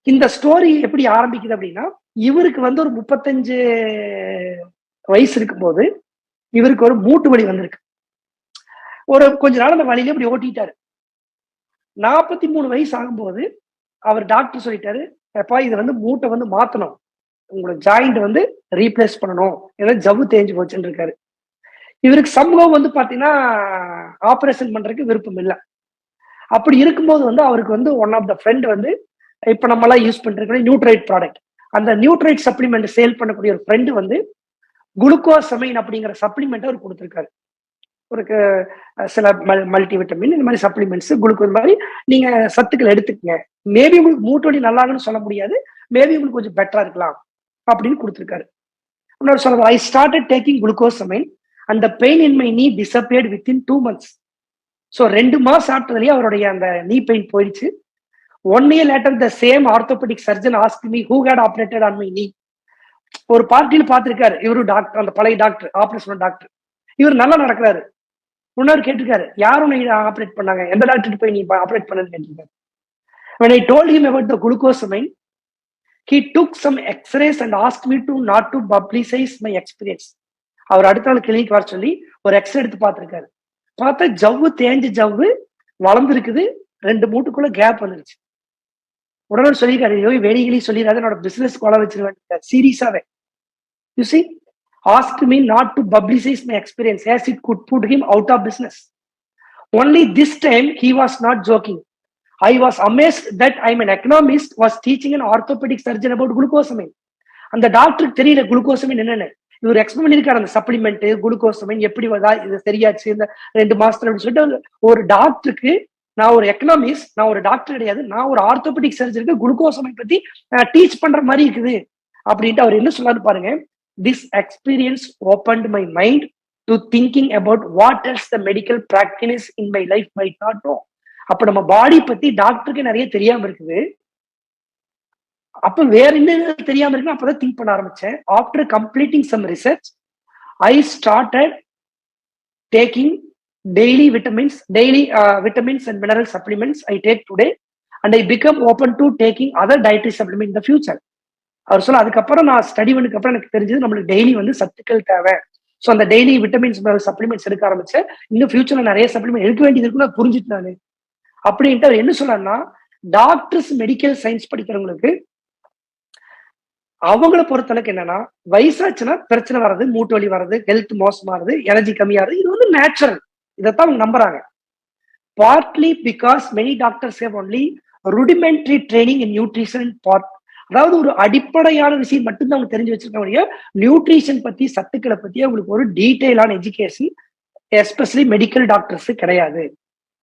இந்த ஸ்டோரி எப்படி ஆரம்பிக்குது அப்படின்னா, இவருக்கு வந்து ஒரு 35 வயசு இருக்கும்போது, இவருக்கு ஒரு மூட்டு வலி வந்திருக்கு. ஒரு கொஞ்ச நாள் அந்த வலியில இப்படி ஓட்டிட்டாரு. 43 வயசு ஆகும்போது, அவர் டாக்டர் சொல்லிட்டாரு, "எப்பா இது வந்து மூட்ட வந்து மாத்தணும். உங்களோட ஜாயிண்ட் வந்து ரீப்ளேஸ் பண்ணணும். ஏன்னா ஜவ்வு தேஞ்சு போச்சுன்னு இருக்காரு." இவருக்கு சம்பவம் வந்து பாத்தீங்கன்னா, ஆப்பரேஷன் பண்றதுக்கு விருப்பம் இல்ல. அப்படி இருக்கும்போது வந்து அவருக்கு வந்து ஒன் ஆஃப் த ஃப்ரெண்ட் வந்து இப்ப நம்மலாம் யூஸ் பண்ணிருக்கிற நியூட்ரைட் ப்ராடக்ட். அந்த நியூட்ரைட் சப்ளிமெண்ட் சேல் பண்ணக்கூடிய ஒரு ஃப்ரெண்ட் வந்து குளுக்கோசமைன் அப்படிங்கிற சப்ளிமெண்ட் அவர் குடுத்திருக்காரு. ஒரு சில மல்டி விட்டமின் இந்த மாதிரி சப்ளிமெண்ட்ஸ் குளுக்கோஸ் மாதிரி நீங்க சத்துக்கள் எடுத்துக்கங்க. மேபி உங்களுக்கு மூட்டு வலி நல்லாகும்னு சொல்ல முடியாது. மேபி உங்களுக்கு கொஞ்சம் பெட்டரா இருக்கலாம் அப்படின்னு குடுத்திருக்காரு. இன்னொரு சொல்ல ஐ started taking glucosamine and the pain in my நீ டிஸப்பியர்ட் வித்தின் 2 months. ஸோ 2 மாசம் சாப்பிட்டதுலயே அவருடைய அந்த நீ பெயின் போயிடுச்சு. 1 year later, the same orthopedic surgeon asked me who had operated on my knee. ஒரு பார்ட்டியில பார்த்திருக்காரு. இவரு டாக்டர், அந்த பழைய டாக்டர், ஆபரேஷன் டாக்டர். இவர் நல்லா நடக்கிறாரு. முன்னாடி கேட்டிருக்காரு, யார் உன்னை ஆபரேட் பண்ணாங்க? எந்த டாக்டர் போய் நீ ஆபரேட் பண்ணன்னு கேட்டிருக்காரு. When I told him about the glucosamine, he took some x-rays and asked me to not to publicize my experience. அவர் அடுத்த நாள் கிளினிக் வர சொல்லி ஒரு எக்ஸ்ரே எடுத்து பார்த்திருக்காரு. பார்த்தா ஜவ்வு தேஞ்ச ஜவ்வு வளர்ந்துருக்குது. 2 மூட்டுக்குள்ள கேப் வந்துருச்சு. உடனே சொல்லியிருக்காரு, வெளிகளி சொல்லிடாத, என்னோட பிசினஸ் கொலை வச்சிருவேன் சீரியஸாவே. You see, asked me not to publicize my experience as it could put him out of business. Only this time he was not joking. I was amazed that I'm an economist was teaching an orthopedic surgeon about glucosamine. அந்த டாக்டருக்கு தெரியல glucosamine என்னன்னு. இவர் explain பண்ணிருக்காரு அந்த supplement glucosamine எப்படி வந்தா இது சரியாச்சு இந்த 2 மாசத்துல அப்படின்னு சொல்லிட்டு ஒரு டாக்டருக்கு, நான் ஒரு எக்கனாமிஸ்ட், நான் ஒரு டாக்டர் கிடையாது, நான் ஒரு ஆர்த்தோபெடிக் சர்ஜனுக்கு குளுக்கோசமைன் பத்தி டீச் பண்ற மாதிரி இருக்குது அப்படின்ட்டு அவர் என்ன சொல்லாரு பாருங்க. This experience opened my mind to thinking about what else the medical practice in my life might not know. அப்ப நம்ம பாடி பத்தி டாக்டருக்கு நிறைய தெரியாம இருக்குது. அப்ப வேற என்ன தெரியாம இருக்கு, அப்பதான் திங்க் பண்ண ஆரம்பிச்சேன். After completing some research I started taking daily vitamins and mineral supplements I take today, and I become open to taking other dietary supplements in the future. அவர் சொல்ல அதுக்கப்புறம் நான் ஸ்டடி பண்ணதுக்கு அப்புறம் எனக்கு தெரிஞ்சது நம்மளுக்கு டெய்லி வந்து சத்துக்கள் தேவை. ஸோ அந்த டெய்லி விட்டமின்ஸ் சப்ளிமெண்ட்ஸ் எடுக்க ஆரம்பிச்சேன். இன்னும் ஃபியூச்சர்ல நிறைய சப்ளிமெண்ட் எடுக்க வேண்டியது இருக்குன்னு நான் புரிஞ்சுட்டு நானு அப்படின்ட்டு அவர் என்ன சொன்னார்னா, டாக்டர்ஸ் மெடிக்கல் சயின்ஸ் படிக்கிறவங்களுக்கு அவங்கள பொறுத்தளவுக்கு என்னன்னா, வயசாச்சுன்னா பிரச்சனை வர்றது, மூட்டு வலி வர்றது, ஹெல்த் மோசமாறது, எனர்ஜி கம்மியாறது, இது வந்து நேச்சுரல். இதைத்தான் அவங்க நம்புறாங்க. Partly because many doctors have only rudimentary training in nutrition part. அதாவது ஒரு அடிப்படையான விஷயம் மட்டும்தான் அவங்க தெரிஞ்சு வச்சிருக்க, நியூட்ரிஷன் பத்தி சத்துக்களை பத்தி அவங்களுக்கு ஒரு டீடைலான எஜுகேஷன் எஸ்பெஷலி மெடிக்கல் டாக்டர்ஸ் கிடையாது.